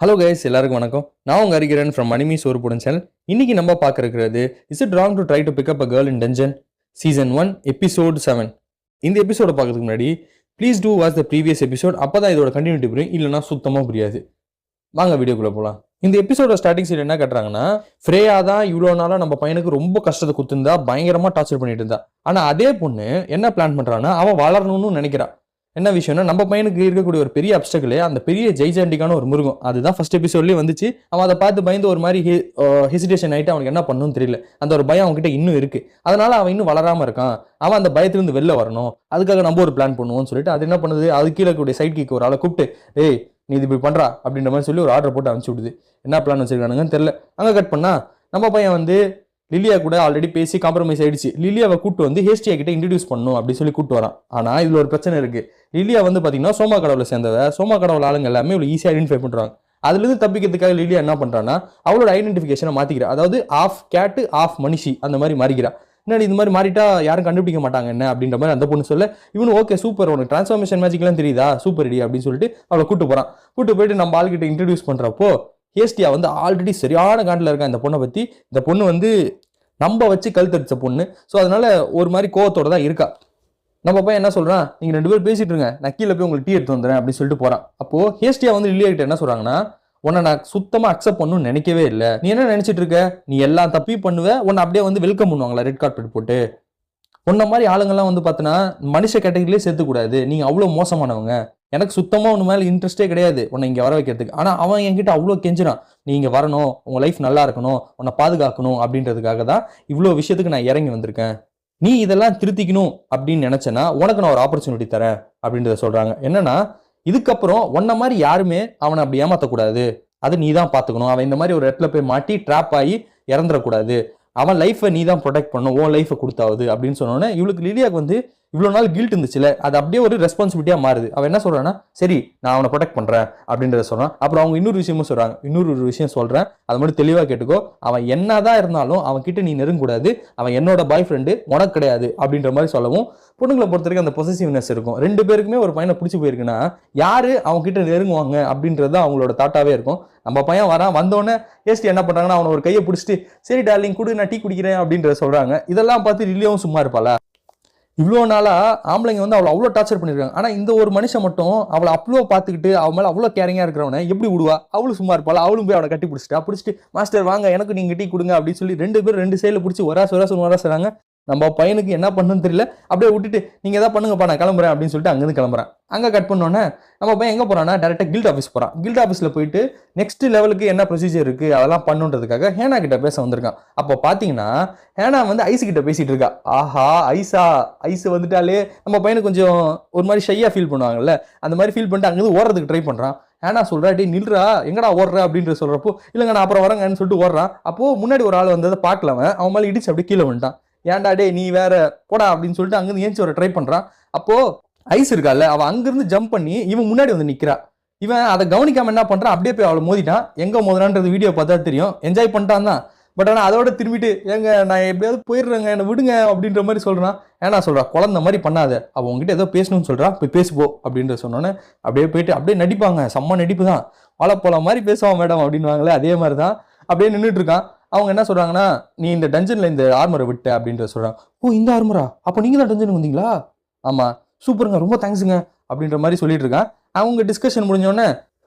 Hello guys, எல்லாருக்கும் வணக்கம். நான் உங்க ஹரிகிரன் ஃப்ரம் மணிமி சோறு போடும் சேனல். இன்னைக்கு நம்ம பார்க்க இருக்கிறது is it wrong to try to pick up a girl in dungeon season 1 episode 7. இந்த எபிசோட பார்க்கறதுக்கு முன்னாடி please do watch the previous episode. அப்பதான் இதோட கண்டினியூட்டி புரியும், இல்லைனா சுத்தமாக புரியாது. வாங்க வீடியோக்குள்ள போகலாம். இந்த எபிசோட ஸ்டார்டிங் சீன் என்ன கட்டுறாங்கன்னா, ஃப்ரேயா தான் இவ்வளோ நாளாக நம்ம பையனுக்கு ரொம்ப கஷ்டத்தை கொடுத்துருந்தா, பயங்கரமா டார்ச்சர் பண்ணிட்டு இருந்தா. ஆனா அதே பொண்ணு என்ன பிளான் பண்றான்னா, அவன் வளரணும்னு நினைக்கிறா. என்ன விஷயம்னா, நம்ம பையனுக்கு இருக்கக்கூடிய ஒரு பெரிய அப்டக்கிள் அந்த பெரிய ஜெய்சாண்டிக்கான ஒரு மிருகம். அதுதான் ஃபர்ஸ்ட் எபிசோட்லேயே வந்துச்சு. அவன் அதை பார்த்து பயந்து ஒரு மாதிரி ஹெசிடேஷன் ஆகிட்டு அவனுக்கு என்ன பண்ணணும்னு தெரியல. அந்த ஒரு பயம் அவன்கிட்ட இன்னும் இருக்கு. அதனால அவன் இன்னும் வளராம இருக்கான். அவன் அந்த பயத்திலிருந்து வெளில வரணும். அதுக்காக நம்ம ஒரு பிளான் பண்ணுவோம்னு சொல்லிட்டு அது என்ன பண்ணுது, அது கீழே கூடிய சைட் கிக் ஒரு ஆளை கூப்பிட்டு, ஏய் நீ இது இப்படி பண்றா அப்படின்ற மாதிரி சொல்லி ஒரு ஆர்டர் போட்டு அனுப்பிச்சு விடுது. என்ன பிளான் வச்சிருக்கானுங்கன்னு தெரியல. அங்கே கட் பண்ணா நம்ம பையன் வந்து லிலியா கூட ஆல்ரெடி பேசி காம்ப்ரமைஸ் ஆயிடுச்சு. லிலியாவை கூட்டு வந்து ஹேஸ்டியா கிட்ட இன்ட்ரடியூஸ் பண்ணும் அப்படின்னு சொல்லி கூட்டு வரான். ஆனா இதுல ஒரு பிரச்சனை இருக்கு. லிலியா வந்து பாத்தீங்கன்னா சோமா கடவுளை சேர்ந்தவ. சோமா கடவுள் ஆளுங்க எல்லாமே இவ்வளவு ஈஸியா ஐடென்டிஃபை பண்றாங்க. அதுல இருந்து தப்பிக்கிறதுக்காக லிலியா என்ன பண்றான்னா, அவளோட ஐடென்டிஃபிகேஷனை மாத்திக்கிறா. அதாவது ஆஃப் கேட்டு ஆஃப் மனுஷி அந்த மாதிரி மாறிக்கிறா. என்னடி இது மாதிரி மாறிட்டா யாரும் கண்டுபிடிக்க மாட்டாங்க என்ன அப்படின்ற மாதிரி அந்த பொண்ணு சொல்ல, இவனு ஓகே சூப்பர், உனக்கு டிரான்ஸ்ஃபார்மேஷன் மேஜிக்லாம் தெரியுதா, சூப்பர் இடி அப்படின்னு சொல்லிட்டு அவளை கூட்டு போறான். கூட்டு போயிட்டு நம்ம ஆள்கிட்ட இன்ட்ரடியூஸ் பண்றப்போ ஹேஸ்டியா வந்து ஆல்ரெடி சரியான காண்டில் இருக்கா இந்த பொண்ணை பத்தி. இந்த பொண்ணு வந்து நம்ம வச்சு கழுத்தடிச்ச பொண்ணு. ஸோ அதனால ஒரு மாதிரி கோவத்தோட தான் இருக்கா. நம்ம பையன் என்ன சொல்றான், நீங்க 2 பேரும் பேசிட்டு இருங்க, நான் கீழே போய் உங்களுக்கு டீ எடுத்து வந்துடுறேன் அப்படின்னு சொல்லிட்டு போறான். அப்போ ஹேஸ்டியா வந்து லிலியா கிட்ட என்ன சொல்றாங்கன்னா, உன்னை நான் சுத்தமா அக்செப்ட் பண்ணணும்னு நினைக்கவே இல்லை. நீ என்ன நினைச்சிட்டு இருக்க, நீ எல்லாம் தப்பி பண்ணுவ, உன்னை அப்படியே வந்து வெல்கம் பண்ணுவாங்களா ரெட் கார்பெட் போட்டு. உன்ன மாதிரி ஆளுங்கள்லாம் வந்து பார்த்தோன்னா மனுஷ கேட்டகரியிலே சேர்த்துக்கூடாது. நீங்க அவ்வளோ மோசமானவங்க. எனக்கு சுத்தமாக உன் மேலே இன்ட்ரெஸ்டே கிடையாது உன்னை இங்கே வர வைக்கிறதுக்கு. ஆனால் அவன் என்கிட்ட அவ்வளோ கெஞ்சினான், நீ இங்கே வரணும், உங்கள் லைஃப் நல்லா இருக்கணும், உன்னை பாதுகாக்கணும் அப்படின்றதுக்காக தான் இவ்வளோ விஷயத்துக்கு நான் இறங்கி வந்திருக்கேன். நீ இதெல்லாம் திருத்திக்கணும் அப்படின்னு நினைச்சேன்னா உனக்கு நான் ஒரு ஆப்பர்ச்சுனிட்டி தரேன் அப்படின்றத சொல்றாங்க. என்னன்னா, இதுக்கப்புறம் உன்ன மாதிரி யாருமே அவனை அப்படி ஏமாத்தக்கூடாது. அது நீ தான் பார்த்துக்கணும். அவன் இந்த மாதிரி ஒரு இடத்துல போய் மாட்டி ட்ராப் ஆகி இறந்துடக்கூடாது. அவன் லைஃபை நீ தான் ப்ரொடெக்ட் பண்ணும், உன் லைஃபை கொடுத்தாவது அப்படின்னு சொன்னோன்னே இவளுக்கு லிலியாவுக்கு வந்து இவ்வளோ நாள் கில்ட் இருந்துச்சுல, அது அப்படியே ஒரு ரெஸ்பான்சிபிலிட்டியாக மாறுது. அவன் என்ன சொல்றான்னா, சரி நான் அவனை ப்ரொடெக்ட் பண்ணுறேன் அப்படின்றத சொல்கிறான். அப்புறம் அவங்க இன்னொரு விஷயமும் சொல்கிறாங்க, இன்னொரு விஷயம் சொல்கிறேன், அதை மட்டும் தெளிவாக கேட்டுக்கோ. அவன் என்னதான் இருந்தாலும் அவன் கிட்ட நீ நெருங்கக்கூடாது, அவன் என்னோட பாய் ஃப்ரெண்டு, உனக்கு கிடையாது அப்படின்ற மாதிரி சொல்லவும், பொண்ணுங்களை பொறுத்த வரைக்கும் அந்த பொசசிவ்னஸ் இருக்கும். 2 பேருக்குமே ஒரு பையனை பிடிச்சி போயிருக்குன்னா யாரு அவங்க கிட்ட நெருங்குவாங்க அப்படின்றது அவங்களோட தாட்டாவே இருக்கும். நம்ம பையன் வரான், வந்தோடனே ஹேஸ்டி என்ன பண்றாங்கன்னா, அவனை ஒரு கையை பிடிச்சிட்டு சரி டார்லிங் கொடு, நான் டீ குடிக்கிறேன் அப்படின்றத சொல்றாங்க. இதெல்லாம் பார்த்து லிலியாவும் சும்மா இருப்பாளா? இவ்வளோ நாளா ஆம்பளைங்க வந்து அவளை அவ்வளோ டார்ச்சர் பண்ணியிருக்காங்க. ஆனால் இந்த ஒரு மனுஷன் மட்டும் அவளை அவ்வளோ பார்த்துக்கிட்டு அவன் மேலே அவ்வளோ கேரிங்காக இருக்கிறவனை எப்படி விடுவா? அவளும் சும்மா இருப்பாள். அவளும் போய் அவனை கட்டி பிடிச்சிட்டு மாஸ்டர் வாங்க எனக்கு நீங்கள் டீ கொடுங்க அப்படின்னு சொல்லி 2 பேரும் 2 சைடில் பிடிச்சி ஒராசுறாங்க. நம்ம பையனுக்கு என்ன பண்ணுன்னு தெரியல. அப்படியே விட்டுட்டு நீங்கள் எதாவது பண்ணுங்கப்பா, நான் கிளம்புறேன் அப்படின்னு சொல்லிட்டு அங்கேருந்து கிளம்புறேன். அங்கே கட் பண்ணோன்னே நம்ம பையன் எங்கே போகிறான்னா, டேரெக்டாக கில்ட் ஆஃபீஸ் போகிறான். கில்ட் ஆஃபீஸில் போயிட்டு நெக்ஸ்ட் லெவலுக்கு என்ன ப்ரொசீஜர் இருக்குது அதெல்லாம் பண்ணுன்றதுக்காக ஹேனா கிட்ட பேச வந்திருக்கான். அப்போ பார்த்தீங்கன்னா ஹேனா வந்து ஐஸு கிட்ட பேசிகிட்டு இருக்கா. ஆஹா, ஐஸு வந்துட்டாலே நம்ம பையனுக்கு கொஞ்சம் ஒரு மாதிரி ஷையாக ஃபீல் பண்ணுவாங்கல்ல, அந்த மாதிரி ஃபீல் பண்ணிட்டு அங்கேருந்து ஓடுறதுக்கு ட்ரை பண்ணுறான். ஏன்னா சொல்கிறா, டே நில்றா, எங்கடா ஓடுற அப்படின்ற சொல்கிறப்போ, இல்லைங்க நான் அப்புறம் வரேங்கன்னு சொல்லிட்டு ஓடுறான். அப்போது முன்னாடி ஒரு ஆள் வந்ததை பார்க்கல, அவன் மேலே இடிச்சு அப்படியே கீழே வந்துட்டான். ஏன்டா டே நீ வேற போடா அப்படின்னு சொல்லிட்டு அங்கிருந்து ஏஞ்சி வர ட்ரை பண்றான். அப்போ ஐஸ் இருக்கால, அவன் அங்கிருந்து ஜம்ப் பண்ணி இவன் முன்னாடி வந்து நிக்கிறா. இவன் அதை கவனிக்காம என்ன பண்றான், அப்படியே போய் அவளை மோதிட்டான். எங்க மோதினான்றது வீடியோ பார்த்தா தெரியும். என்ஜாய் பண்ணிட்டான் தான். பட் ஆனால் அதோட திரும்பிட்டு ஏங்க நான் எப்படியாவது போயிடுறேங்க, என்னை விடுங்க அப்படின்ற மாதிரி சொல்றான். ஏன்னா சொல்றா, குழந்தை மாதிரி பண்ணாத, அவன் உங்ககிட்ட ஏதோ பேசணும்னு சொல்றா, போய் பேசுப்போ அப்படின்ற சொன்னோன்னே அப்படியே போயிட்டு அப்படியே நடிப்பாங்க. செம்ம நடிப்பு தான். வாழைப்பழம் மாதிரி பேசுவான் மேடம் அப்படின்வாங்களே, அதே மாதிரி தான் அப்படியே நின்றுட்டு இருக்கான். அவங்க என்ன சொல்றாங்கன்னா, நீ இந்த டஞ்சன்ல இந்த ஆர்மரை விட்ட அப்படின்ற சொல்றாங்க. ஓ இந்த ஆர்மரா, அப்போ நீங்க தான் டஞ்சனுக்கு வந்தீங்களா? ஆமா சூப்பருங்க, ரொம்ப தேங்க்ஸுங்க அப்படின்ற மாதிரி சொல்லிட்டு இருக்கான். அவங்க டிஸ்கஷன் முடிஞ்சோடனே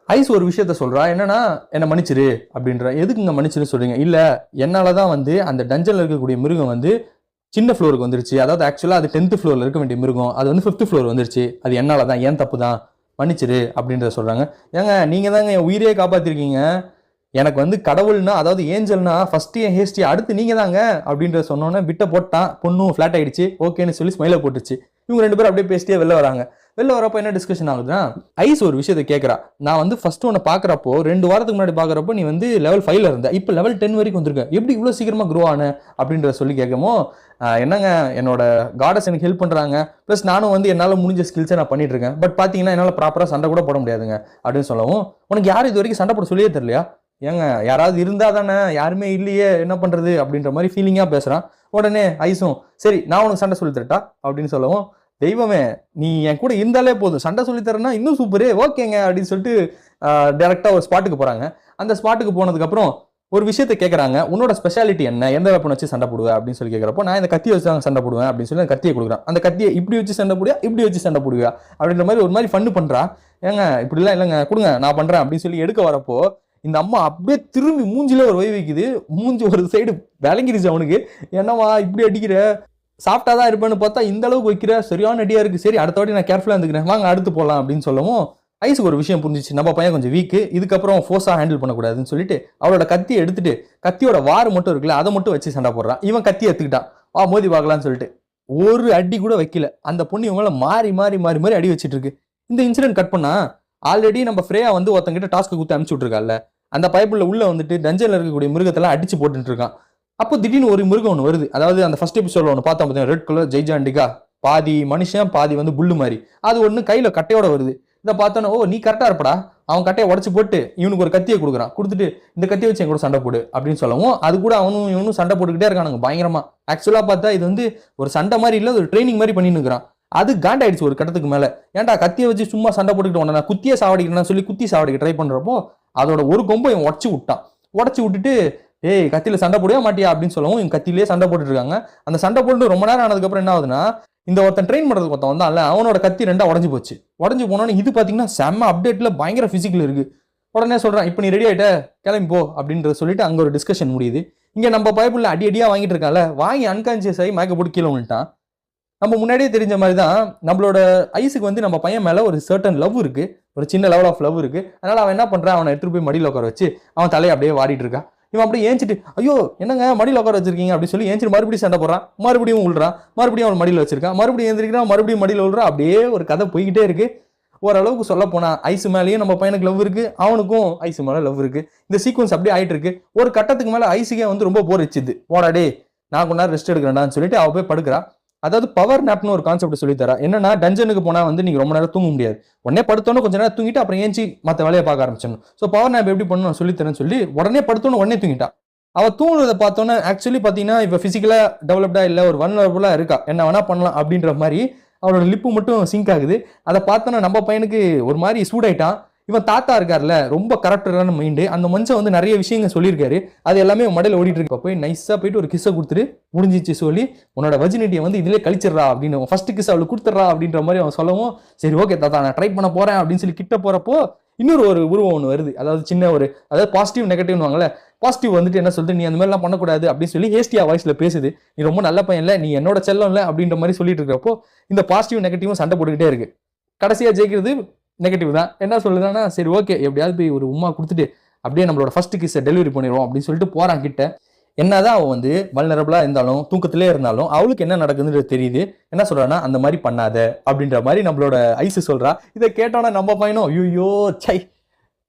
ஐஸ் ஒரு விஷயத்த சொல்றா. என்னன்னா, என்ன மன்னிச்சிரு அப்படின்ற. எதுக்குங்க மன்னிச்சிரு சொல்றீங்க? இல்ல என்னாலதான் வந்து அந்த டஞ்சன்ல இருக்கக்கூடிய மிருகம் வந்து சின்ன ஃப்ளோருக்கு வந்துருச்சு. அதாவது ஆக்சுவலா அது 10th ஃப்ளோர்ல இருக்க வேண்டிய மிருகம், அது வந்து 5th ஃப்ளோர் வந்துருச்சு. அது என்னாலதான், ஏன் தப்பு தான், மன்னிச்சிரு அப்படின்றத சொல்றாங்க. ஏங்க நீங்க தாங்க என் உயிரையே காப்பாத்திருக்கீங்க. எனக்கு வந்து கடவுள்னா, அதாவது ஏஞ்சல்னா ஃபர்ஸ்ட் என் ஹேஸ்டி, அடுத்து நீங்க தாங்க அப்படின்ற சொன்னோன்னே விட்ட போட்டான். பொண்ணும் ஃபிளாட் ஆயிடுச்சு. ஓகேன்னு சொல்லி ஸ்மைல போட்டுச்சு. இவங்க 2 பேரும் அப்படியே பேசிட்டே வெளில வராங்க. வெளில வரப்போ என்ன டிஸ்கஷன் ஆகுதுன்னா, ஐஸ் ஒரு விஷயத்தை கேட்கறா. நான் வந்து ஃபர்ஸ்ட் ஒன்று பார்க்குறப்போ 2 வாரத்துக்கு முன்னாடி பார்க்குறப்போ நீ வந்து லெவல் 5ல இருந்த, இப்போ லெவல் 10 வரைக்கும் வந்திருக்க, எப்படி இவ்வளோ சீக்கிரமா க்ரோ ஆன அப்படின்ற சொல்லி கேட்கமோ, என்னங்க என்னோட காடஸ் எனக்கு ஹெல்ப் பண்ணுறாங்க, ப்ளஸ் நானும் வந்து என்னால் முடிஞ்ச ஸ்கில்ஸை நான் பண்ணிட்டு இருக்கேன். பட் பார்த்தீங்கன்னா என்னால் ப்ராப்பராக சண்டை கூட போட முடியாதுங்க அப்படின்னு சொல்லவும், உனக்கு யாரும் இது வரைக்கும் சண்டை போட சொல்லியே தெரியலையா? ஏங்க யாராவது இருந்தா தானே, யாருமே இல்லையே என்ன பண்றது அப்படின்ற மாதிரி ஃபீலிங்கா பேசுறான். உடனே ஐஸும் சரி நான் உனக்கு சண்டை சொல்லி தரட்டா அப்படின்னு சொல்லவும், தெய்வமே நீ என் கூட இருந்தாலே போதும், சண்டை சொல்லி தரேன்னா இன்னும் சூப்பரே, ஓகேங்க அப்படின்னு சொல்லிட்டு டேரெக்டாக ஒரு ஸ்பாட்டுக்கு போகிறாங்க. அந்த ஸ்பாட்டுக்கு போனதுக்கப்புறம் ஒரு விஷயத்தை கேட்குறாங்க, உன்னோட ஸ்பெஷாலிட்டி என்ன, எந்த வெப்பன் வச்சு சண்டை போடுவேன் அப்படின்னு சொல்லி கேட்குறப்போ, நான் இந்த கத்தியை வச்சு தான் சண்டை போடுவேன் அப்படின்னு சொல்லி அந்த கத்தியை கொடுக்குறான். அந்த கத்தியை இப்படி வச்சு சண்டை போடுவியா, இப்படி வச்சு சண்டை போடுவியா அப்படின்ற மாதிரி ஒரு மாதிரி ஃபன்னு பண்ணுறா. ஏங்க இப்படிலாம் இல்லைங்க, கொடுங்க நான் பண்ணுறேன் அப்படின்னு சொல்லி எடுக்க வரப்போ இந்த அம்மா அப்படியே திரும்பி மூஞ்சில ஒரு வை வைக்குது. மூஞ்சி ஒரு சைடு விளங்கிடுச்சு அவனுக்கு. என்னவா இப்படி அடிக்கிற, சாப்பிட்டா தான் இருப்பேன்னு பார்த்தா இந்த அளவுக்கு வைக்கிற, சரியான அடியா இருக்கு, சரி அடுத்த வாட்டி நான் கேர்ஃபுல்லாக இருந்துக்கிறேன், வாங்க அடுத்து போகலாம் அப்படின்னு சொல்லவும் ஐஸுக்கு ஒரு விஷயம் புரிஞ்சிச்சு, நம்ம பையன் கொஞ்சம் வீக்கு, இதுக்கப்புறம் ஃபோர்ஸாக ஹேண்டில் பண்ணக்கூடாதுன்னு சொல்லிட்டு அவளோட கத்தியை எடுத்துட்டு கத்தியோட வாறு மட்டும் இருக்குல்ல அதை மட்டும் வச்சு சண்டை போடுறான். இவன் கத்தி எடுத்துக்கிட்டான், மோதி பார்க்கலான்னு சொல்லிட்டு ஒரு அடி கூட வைக்கல. அந்த பொண்ணு இவங்கள மாறி மாறி மாறி மாறி அடி வச்சுட்டு இருக்கு. இந்த இன்சிடென்ட் கட் பண்ணா ஆல்ரெடி நம்ம ஃப்ரேயா வந்து ஒருத்தங்கிட்ட டாஸ்க்கு கொடுத்து அனுப்பிச்சு விட்டுருக்கால, அந்த பைப்புல உள்ள வந்துட்டு டஞ்சன்ல இருக்கக்கூடிய மிருகத்தெல்லாம் அடிச்சு போட்டுட்டு இருக்கான். அப்போ திடீர்னு ஒரு மிருகம் ஒன்று வருது. அதாவது அந்த ஃபர்ஸ்ட் எபிசோட்ல ஒன்று பார்த்தோம் பார்த்தீங்கன்னா, ரெட் கலர் ஜெய்ஜாண்டிகா, பாதி மனுஷன் பாதி வந்து புல்லு மாதிரி, அது ஒன்று கையில கட்டையோட வருது. இதை பார்த்தோன்னா, நீ கரெக்டா இருப்படா, அவன் கட்டையை உடச்சு போட்டு இவனுக்கு ஒரு கத்தியை கொடுக்குறான், கொடுத்துட்டு இந்த கத்தியை வச்சு என் கூட சண்டை போடு அப்படின்னு சொல்லவும் அது கூட இவனும் சண்டை போட்டுக்கிட்டே இருக்கானுங்க பயங்கரமா. ஆக்சுவலா பார்த்தா இது வந்து ஒரு சண்டை மாதிரி இல்லை, ஒரு ட்ரைனிங் மாதிரி பண்ணிட்டு இருக்கிறான். அது காண்டாயிடுச்சு ஒரு கட்டத்துக்கு மேல. ஏன்டா கத்தியை வச்சு சும்மா சண்டை போட்டுக்கிட்டு உடனே நான் குத்தியே சாவடிக்கிறேன்னு சொல்லி குத்தி சாவடிக்க ட்ரை பண்றப்போ அதோட ஒரு கொம்பை இவன் உடச்சு விட்டான். உடச்சு விட்டுட்டு கத்தியில சண்டை போடவே மாட்டியா அப்படின்னு சொல்லவும் இவங்க கத்திலேயே சண்டை போட்டுட்டு இருக்காங்க. அந்த சண்டை போட்டு ரொம்ப நேரம் ஆனதுக்கப்புறம் என்ன ஆகுதுன்னா, இந்த ஒருத்தன் ட்ரெயின் பண்றதுக்கு ஒருத்தன் வந்தான்ல, அவனோட கத்தி ரெண்டா உடஞ்சு போச்சு. உடஞ்சு போனோன்னு இது பாத்தீங்கன்னா செம்ம அப்டேட்ல பயங்கர பிசிக்கல் இருக்கு. உடனே சொல்றான், இப்போ நீ ரெடி ஆயிட்ட கிளம்பி போ அப்படின்றத சொல்லிட்டு அங்க ஒரு டிஸ்கஷன் முடியுது. இங்க நம்ம பைப்புல அடி அடியா வாங்கிட்டு இருக்கான்ல, வாங்கி அன்கான்சியஸ் ஆகி மயக்க போட்டு கீழே விட்டான். நம்ம முன்னாடியே தெரிஞ்ச மாதிரி தான் நம்மளோட ஐஸுக்கு வந்து நம்ம பையன் மேல ஒரு சர்டன் லவ் இருக்கு, ஒரு சின்ன லெவல் ஆஃப் லவ் இருக்கு. அதனால அவன் என்ன பண்றான், அவனை எடுத்துட்டு போய் மடியில் உட்கார வச்சு அவன் தலையை அப்படியே வாடிட்டு இருக்கான். இவன் அப்படியே ஏஞ்சிட்டு, ஐயோ என்னங்க மடியில் உட்கார வச்சிருக்கீங்க அப்படின்னு சொல்லி ஏஞ்சிட்டு மறுபடியும் சண்டை போடுறான். மறுபடியும் உள்றான், மறுபடியும் அவன் மடியில் வச்சிருக்கான், மறுபடியும் எழுந்திருக்கிறான், மறுபடியும் மடியில் உள்றான். அப்படியே ஒரு கதை போய்கிட்டே இருக்கு. ஓரளவுக்கு சொல்ல போனா ஐஸ் மேலேயும் நம்ம பையனுக்கு லவ் இருக்கு, அவனுக்கும் ஐஸ் மேலே லவ் இருக்கு. இந்த சீக்வன்ஸ் அப்படியே ஆயிட்டு இருக்கு. ஒரு கட்டத்துக்கு மேல ஐஸுக்கே வந்து ரொம்ப போர் வச்சுது. போடாடே நான் கொஞ்ச நேரம் ரெஸ்ட் எடுக்கிறேன்டான்னு சொல்லிட்டு அவ போய் படுக்கிறா. அதாவது பவர் நாப்னு ஒரு கான்செப்ட் சொல்லி தரா. என்னன்னா, டஞ்சனுக்கு போனா வந்து நீங்க ரொம்ப நேரம் தூங்க முடியாது, உடனே படுத்தோன்னு கொஞ்ச நேரம் தூங்கிட்டு அப்புறம் ஏஞ்சி மற்ற வேலையை பார்க்க ஆரம்பிச்சிடணும். ஸோ பவர் நாப் எப்படி பண்ணணும் சொல்லித்தரேன்னு சொல்லி உடனே படுத்தோன்னு உடனே தூங்கிட்டா. அவ தூங்குறதை பார்த்தோன்னா ஆக்சுவலி பார்த்தீங்கன்னா இப்போ பிசிக்கலா டெவலப்டா இல்லை, ஒரு வல்னரபிளா இருக்கா, என்ன வேணா பண்ணலாம் அப்படின்ற மாதிரி அவரோட லிப்பு மட்டும் சிங்க் ஆகுது. அதை பார்த்தோன்னா நம்ம பையனுக்கு ஒரு மாதிரி சூடாயிட்டான். இவன் தாத்தா இருக்காருல்ல, ரொம்ப கரெக்டரான மைண்டு, அந்த மனுஷன் வந்து நிறைய விஷயங்கள் சொல்லியிருக்காரு, அது எல்லாமே மடையில் ஓடிட்டு இருக்கு. போய் நைஸா போயிட்டு ஒரு கிஸ்ஸை கொடுத்துட்டு முடிஞ்சிச்சு சொல்லி உன்னோட வர்ஜினிட்டியை வந்து இதுலேயே கழிச்சிடறா அப்படின்னு, ஃபர்ஸ்ட் கிஸ் அவளுக்கு கொடுத்துட்றா அப்படின்ற மாதிரி அவன் சொல்லவும், சரி ஓகே தாத்தா நான் ட்ரை பண்ண போறேன் அப்படின்னு சொல்லி கிட்ட போறப்போ இன்னொரு ஒரு உருவம் ஒன்று வருது. அதாவது சின்ன ஒரு, அதாவது பாசிட்டிவ் நெகட்டிவ்னு வாங்கல, பாசிட்டிவ் வந்துட்டு என்ன சொல்லிட்டு, நீ அந்த மாதிரிலாம் பண்ணக்கூடாது அப்படின்னு சொல்லி ஹேஸ்டியா வாய்ஸ்ல பேசுது. நீ ரொம்ப நல்ல பையன் இல்லை, நீ என்னோட செல்லம் இல்லை அப்படின்ற மாதிரி சொல்லிட்டு இருக்கிறப்போ இந்த பாசிட்டிவ் நெகட்டிவும் சண்டை போட்டுக்கிட்டே இருக்கு. கடைசியா ஜெயிக்கிறது நெகட்டிவ் தான். என்ன சொல்லுதுன்னா, சரி ஓகே எப்படியாவது போய் ஒரு உமா கொடுத்துட்டு அப்படியே நம்மளோட ஃபர்ஸ்ட் கிஸ்ஸை டெலிவரி பண்ணிடுவோம் அப்படின்னு சொல்லிட்டு போறான் கிட்ட. என்னதான் அவன் வந்து வல்னரபிளா இருந்தாலும் தூக்கத்திலே இருந்தாலும் அவளுக்கு என்ன நடக்குதுன்னு தெரியுது. என்ன சொல்றான்னா, அந்த மாதிரி பண்ணாத அப்படின்ற மாதிரி நம்மளோட ஐஸ் சொல்றா. இதை கேட்டோன்னா நம்ம பையனும் ஐயோ சை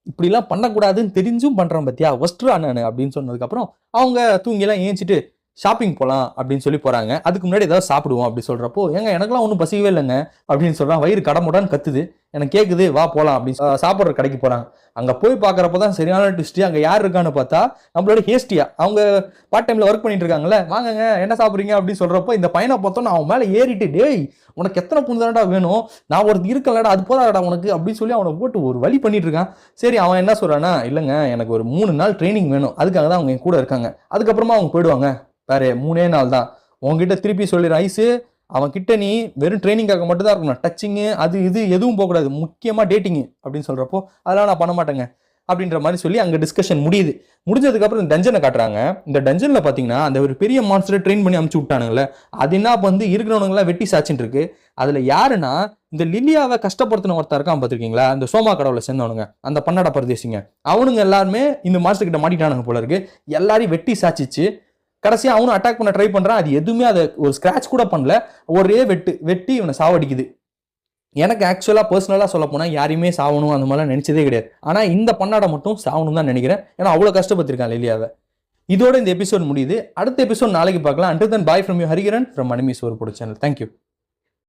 இப்படிலாம் பண்ணக்கூடாதுன்னு தெரிஞ்சும் பண்றான் பத்தியா, ஒஸ்ட்ரா நான் அப்படின்னு சொன்னதுக்கப்புறம் அவங்க தூங்கிலாம் ஏஞ்சிட்டு ஷாப்பிங் போகலாம் அப்படின்னு சொல்லி போறாங்க. அதுக்கு முன்னாடி ஏதாவது சாப்பிடுவோம் அப்படி சொல்றப்போ, ஏங்க எனக்குலாம் ஒன்றும் பசிக்கவே இல்லைங்க அப்படின்னு சொல்றான். வயிறு கடமுடான்னு கத்துது, எனக்கு கேட்குது, வா போகலாம் அப்படின்னு சாப்பிட்ற கடைக்கு போறாங்க. அங்கே போய் பார்க்குறப்பதான் சரியான ட்விஸ்ட். அங்கே யார் இருக்கான்னு பார்த்தா நம்மளோட ஹேஸ்டியா, அவங்க பார்ட் டைம்ல ஒர்க் பண்ணிட்டு இருக்காங்கல்ல, வாங்கங்க என்ன சாப்பிட்றீங்க அப்படின்னு சொல்றப்போ இந்த பையனை பார்த்தோன்னா அவன் மேலே ஏறிட்டு, டேய் உனக்கு எத்தனை புண்ணுதானடா வேணும், நான் ஒருத்தர் இருக்கலடா அது போதாடா உனக்கு அப்படின்னு சொல்லி அவனை போட்டு ஒரு வழி பண்ணிட்டு இருக்கான். சரி அவன் என்ன சொல்றான்னா, இல்லைங்க எனக்கு ஒரு 3 நாள் ட்ரைனிங் வேணும், அதுக்காக தான் அவங்க என் கூட இருக்காங்க, அதுக்கப்புறமா அவங்க போயிடுவாங்க, வேற 3 நாள் தான். உங்ககிட்ட திருப்பி சொல்லிடுற ஐஸு, அவன் கிட்ட நீ வெறும் ட்ரைனிங்காக மட்டும் தான் இருக்கணும், டச்சிங்கு அது இது எதுவும் போகக்கூடாது, முக்கியமாக டேட்டிங்கு அப்படின்னு சொல்றப்போ அதெல்லாம் நான் பண்ண மாட்டேங்க அப்படின்ற மாதிரி சொல்லி அங்கே டிஸ்கஷன் முடியுது. முடிஞ்சதுக்கப்புறம் இந்த டஞ்சனை காட்டுறாங்க. இந்த டஞ்சனில் பார்த்தீங்கன்னா அந்த ஒரு பெரிய மான்ஸ்டரை ட்ரெயின் பண்ணி அமுச்சு விட்டானுங்களே, அது என்ன வந்து இருக்கிறவனுங்களாம் வெட்டி சாச்சின்னு இருக்கு. அதில் யாருன்னா இந்த லில்லியாவை கஷ்டப்படுத்தின ஒருத்தர் இருக்கான் பார்த்துருக்கீங்களா, அந்த சோமா கடவுளை சேர்ந்தவனுங்க, அந்த பன்னடா பரதேசிங்க, அவனுங்க எல்லாருமே இந்த மான்ஸ்டர் கிட்ட மாட்டிட்டானுங்க போல இருக்கு. எல்லாரையும் வெட்டி சாச்சிச்சு. கடைசியாக அவனும் அட்டாக் பண்ண ட்ரை பண்ணுறான். அது எதுவுமே அதை ஒரு ஸ்க்ராட்ச் கூட பண்ணல, ஒரே வெட்டி இவனை சாவடிக்குது. எனக்கு ஆக்சுவலாக பர்சனலாக சொல்ல போனால் யாரையுமே சாவணும் அந்த மாதிரிலாம் நினச்சதே கிடையாது. ஆனால் இந்த பன்னாடை மட்டும் சாவணும் தான் நினைக்கிறேன், ஏன்னா அவ்வளோ கஷ்டப்பட்டிருக்கான் லில்லியாவை. இதோட இந்த எபிசோட் முடியுது. அடுத்த எபிசோட் நாளைக்கு பார்க்கலாம். Until then bye from you Hariharan from மணிமி சோறு போடு சேனல். தேங்க்யூ.